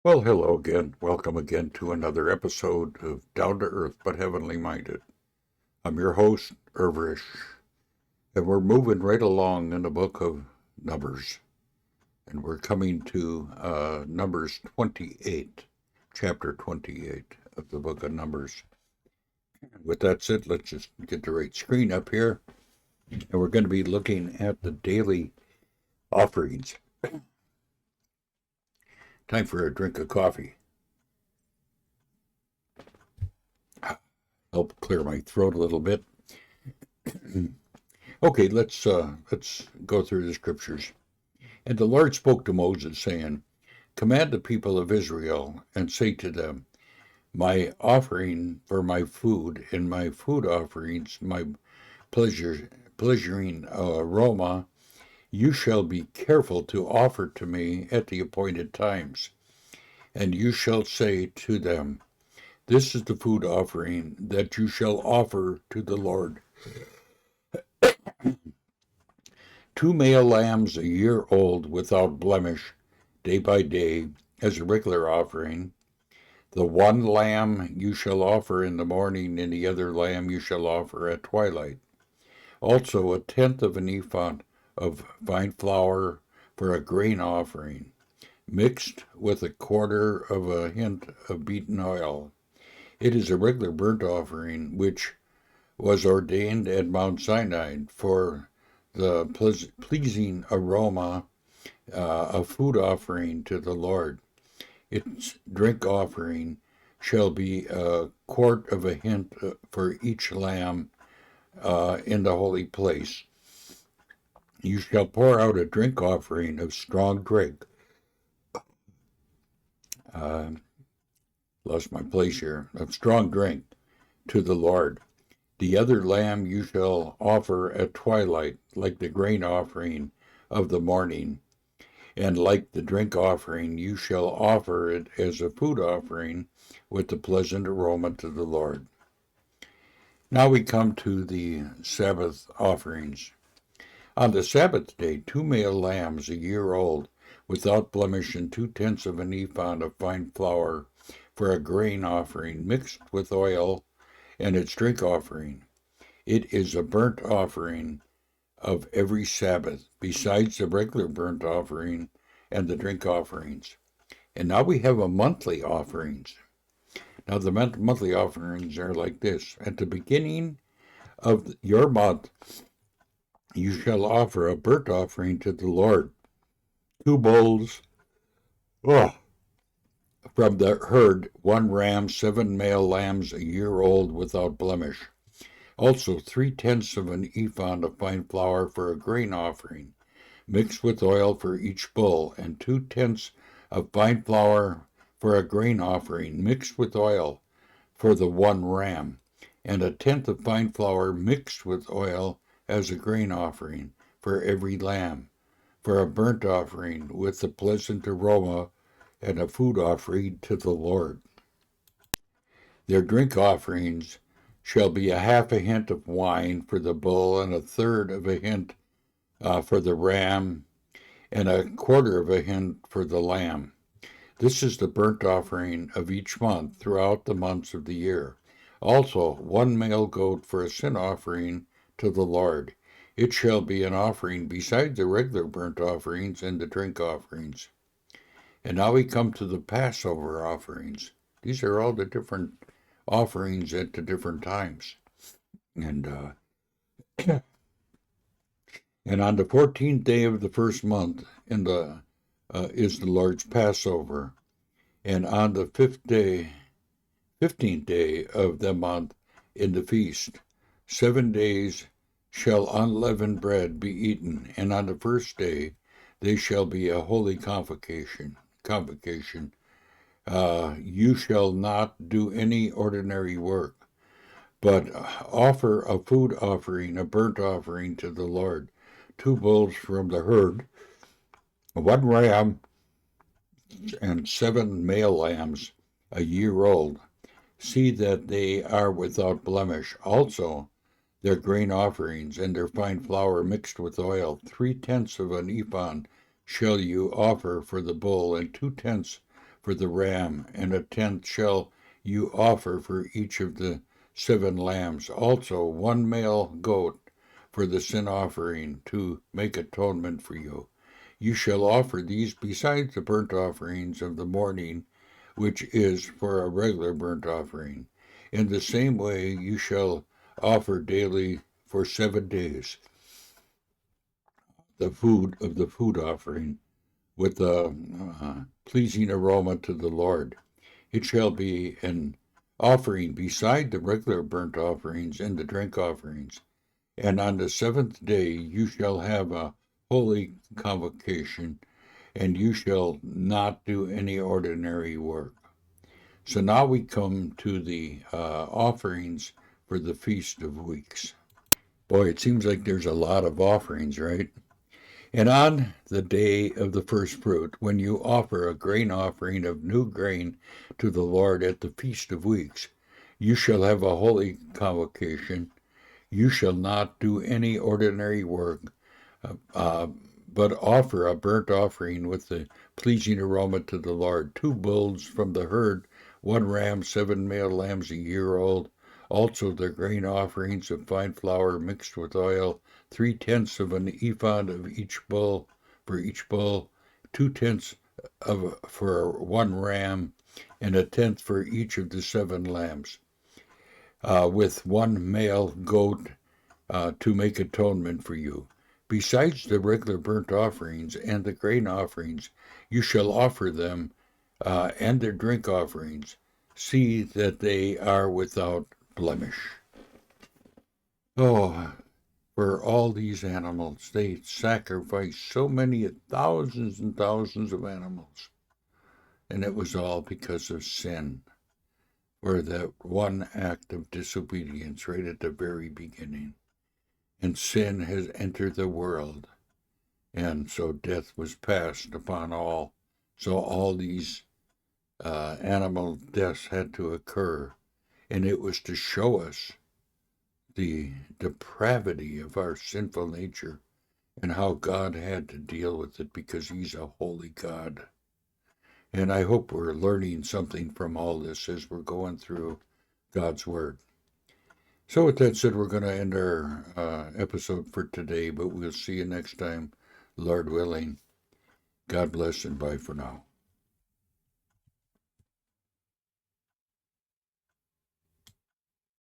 Well, hello again. Welcome again to another episode of Down to Earth but Heavenly Minded. I'm your host, Ervish, and we're moving right along in the book of Numbers. And we're coming to Numbers 28, chapter 28 of the book of Numbers. With that said, let's just get the right screen up here. And we're going to be looking at the daily offerings. Time for a drink of coffee. Help clear my throat a little bit. Okay, let's go through the scriptures. And the Lord spoke to Moses, saying, Command the people of Israel, and say to them, My offering for my food, and my food offerings, my pleasuring aroma, you shall be careful to offer to me at the appointed times. And you shall say to them, This is the food offering that you shall offer to the Lord. 2 male lambs a year old without blemish, day by day, as a regular offering. The one lamb you shall offer in the morning, and the other lamb you shall offer at twilight. Also a tenth of an ephah of fine flour for a grain offering, mixed with a quarter of a hint of beaten oil. It is a regular burnt offering which was ordained at Mount Sinai for the pleasing aroma, a food offering to the Lord. Its drink offering shall be a quart of a hint for each lamb in the holy place. You shall pour out a drink offering of strong drink. Uh, Lost my place here. Of strong drink to the Lord. The other lamb you shall offer at twilight, like the grain offering of the morning. And like the drink offering, you shall offer it as a food offering with the pleasant aroma to the Lord. Now we come to the Sabbath offerings. On the Sabbath day, 2 male lambs a year old, without blemish, and 2/10 of an ephah of fine flour for a grain offering, mixed with oil, and its drink offering. It is a burnt offering of every Sabbath, besides the regular burnt offering and the drink offerings. And now we have a monthly offerings. Now the monthly offerings are like this. At the beginning of your month, you shall offer a burnt offering to the Lord. 2 bulls from the herd, 1 ram, 7 male lambs a year old without blemish. Also 3/10 of an ephah of fine flour for a grain offering, mixed with oil for each bull, and 2/10 of fine flour for a grain offering, mixed with oil for the 1 ram, and a tenth of fine flour mixed with oil as a grain offering for every lamb, for a burnt offering with a pleasant aroma and a food offering to the Lord. Their drink offerings shall be a half a hint of wine for the bull, and a third of a hint for the ram, and a quarter of a hint for the lamb. This is the burnt offering of each month throughout the months of the year. Also 1 male goat for a sin offering to the Lord. It shall be an offering beside the regular burnt offerings and the drink offerings. And now we come to the Passover offerings. These are all the different offerings at the different times. And and on the 14th day of the first month is the Lord's Passover. And on the 15th day of the month in the feast, 7 days shall unleavened bread be eaten, and on the first day they shall be a holy convocation. You shall not do any ordinary work, but offer a food offering, a burnt offering to the Lord. 2 bulls from the herd, 1 ram, and 7 male lambs a year old. See that they are without blemish. Also their grain offerings and their fine flour mixed with oil, 3/10 of an ephah shall you offer for the bull, and 2/10 for the ram, and a tenth shall you offer for each of the 7 lambs. Also 1 male goat for the sin offering to make atonement for you. You shall offer these besides the burnt offerings of the morning, which is for a regular burnt offering. In the same way you shall offer daily for 7 days the food of the food offering with a pleasing aroma to the Lord. It shall be an offering beside the regular burnt offerings and the drink offerings. And on the 7th day you shall have a holy convocation, and you shall not do any ordinary work. So now we come to the offerings for the Feast of Weeks. Boy, it seems like there's a lot of offerings, right? And on the day of the first fruit, when you offer a grain offering of new grain to the Lord at the Feast of Weeks, you shall have a holy convocation. You shall not do any ordinary work, but offer a burnt offering with the pleasing aroma to the Lord, 2 bulls from the herd, 1 ram, 7 male lambs a year old, also the grain offerings of fine flour mixed with oil, 3/10 of an ephah of each bull for each bull, 2/10 for 1 ram, and a tenth for each of the 7 lambs, with 1 male goat to make atonement for you. Besides the regular burnt offerings and the grain offerings, you shall offer them and their drink offerings. See that they are without blemish. Oh, for all these animals, they sacrificed so many thousands and thousands of animals. And it was all because of sin, or that one act of disobedience right at the very beginning. And sin has entered the world, and so death was passed upon all. So all these animal deaths had to occur, and it was to show us the depravity of our sinful nature and how God had to deal with it because He's a holy God. And I hope we're learning something from all this as we're going through God's Word. So with that said, we're going to end our episode for today, but we'll see you next time, Lord willing. God bless and bye for now.